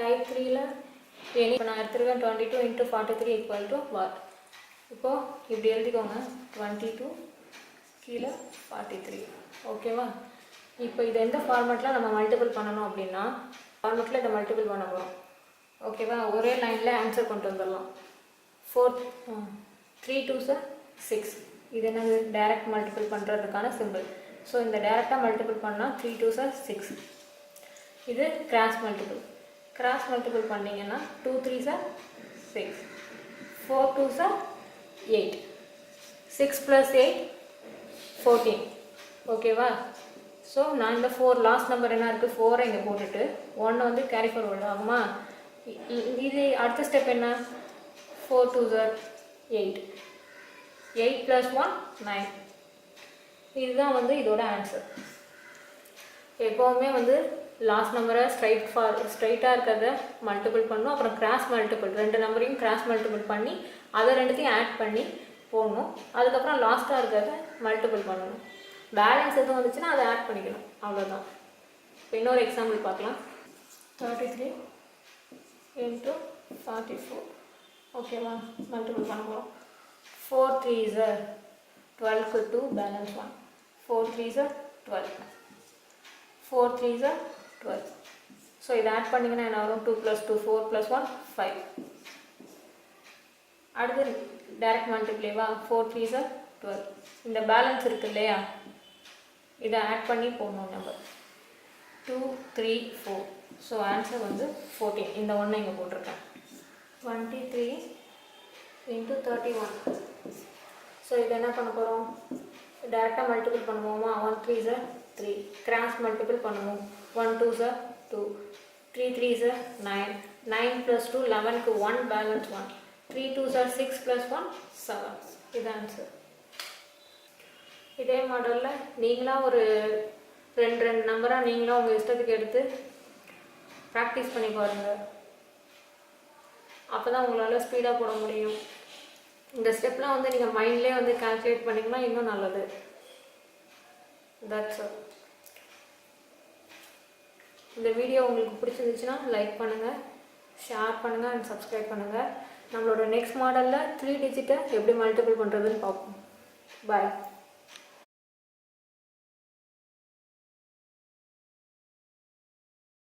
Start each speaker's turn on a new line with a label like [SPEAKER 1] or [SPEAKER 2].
[SPEAKER 1] Type 3ல இப்போ நான் எடுத்துருக்கேன் 22 × 43 = வாட். இப்போது இப்படி எழுதிக்கோங்க, 22 கீழே 43. ஓகேவா? இப்போ இது எந்த ஃபார்மேட்டில் நம்ம மல்டிபிள் பண்ணணும் அப்படின்னா ஃபார்மேட்டில் இதை மல்டிபிள் பண்ண போகிறோம். ஓகேவா? ஒரே லைனில் ஆன்சர் கொண்டு வந்துடலாம். 3 2s 6. இது என்னது? டைரக்ட் மல்டிபிள் பண்ணுறதுக்கான சிம்பிள். ஸோ இந்த டைரெக்டாக மல்டிபிள் பண்ணால் 3 2s 6. இது கிராஸ் மல்டிபிள். கிராஸ் மல்டிபிள் பண்ணிங்கன்னா 2 3s 6, 4 2s 8, 6 + 8 14. ஓகேவா? ஸோ நான் இந்த 4 லாஸ்ட் நம்பர் என்ன இருக்குது, 4 இங்கே போட்டுட்டு 1 வந்து கேரி ஃபார்வர்டு ஆகுமா? இது அடுத்த ஸ்டெப் என்ன? 4 2s 8, 8 + 1 9. இதுதான் வந்து இதோட ஆன்சர். எப்போவுமே வந்து லாஸ்ட் நம்பரை ஸ்ட்ரைட்டாக இருக்கிறத மல்டிபிள் பண்ணணும். அப்புறம் கிராஸ் மல்டிபிள், 2 நம்பரையும் கிராஸ் மல்டிபிள் பண்ணி அதை ரெண்டுத்தையும் ஆட் பண்ணி போடணும். அதுக்கப்புறம் லாஸ்ட்டாக இருக்கிறத மல்டிபிள் பண்ணணும். பேலன்ஸ் எதுவும் வந்துச்சுன்னா அதை ஆட் பண்ணிக்கணும். அவ்வளோதான். இப்போ இன்னொரு எக்ஸாம்பிள் பார்க்கலாம். 33 × 44. ஓகேவா? மல்டிபிள் பண்ண போகிறோம். 4 3s 12க்கு 2 balance 1. 4 3s 12, 4 3s 12. So இதை ஆட் பண்ணிங்கன்னா என்ன வரும்? 2 + 2 4 + 1 5. அடுத்து டைரக்ட் மல்டிப்ளேவா? 4 3s 12. இந்த பேலன்ஸ் இருக்குது இல்லையா, இதை ஆட் பண்ணி போடணும் நம்பர் 2 3 4. ஸோ ஆன்சர் வந்து 14. இந்த ஒன்று இங்கே போட்டிருக்கேன். 23 × 31. ஸோ இதை என்ன பண்ண போகிறோம்? டைரெக்டாக மல்டிபிள் பண்ணுவோமா? 1 3s 3. கிராஸ் மல்டிபிள் பண்ணுவோம். 1 2s 2, 3 3s 9, 9 + 2 11க்கு 1 பேலன்ஸ் 1, 3 2s 6 + 1 7. இது ஆன்சர். இதே மாடலில் நீங்களாக ஒரு 2 நம்பராக நீங்களாக உங்கள் இஷ்டத்துக்கு எடுத்து ப்ராக்டிஸ் பண்ணி பாருங்கள். அப்போ தான் உங்களால் ஸ்பீடாக போட முடியும். இந்த ஸ்டெப்லாம் வந்து நீங்கள் மைண்ட்லேயே வந்து கால்குலேட் பண்ணிங்கன்னா இன்னும் நல்லது. That's all. இந்த வீடியோ உங்களுக்கு பிடிச்சிருந்துச்சுன்னா லைக் பண்ணுங்கள், ஷேர் பண்ணுங்கள் அண்ட் சப்ஸ்கிரைப் பண்ணுங்கள். நம்மளோட நெக்ஸ்ட் மாடலில் 3 டிஜிட்டை எப்படி மல்டிபிள் பண்ணுறதுன்னு பார்ப்போம். பாய்.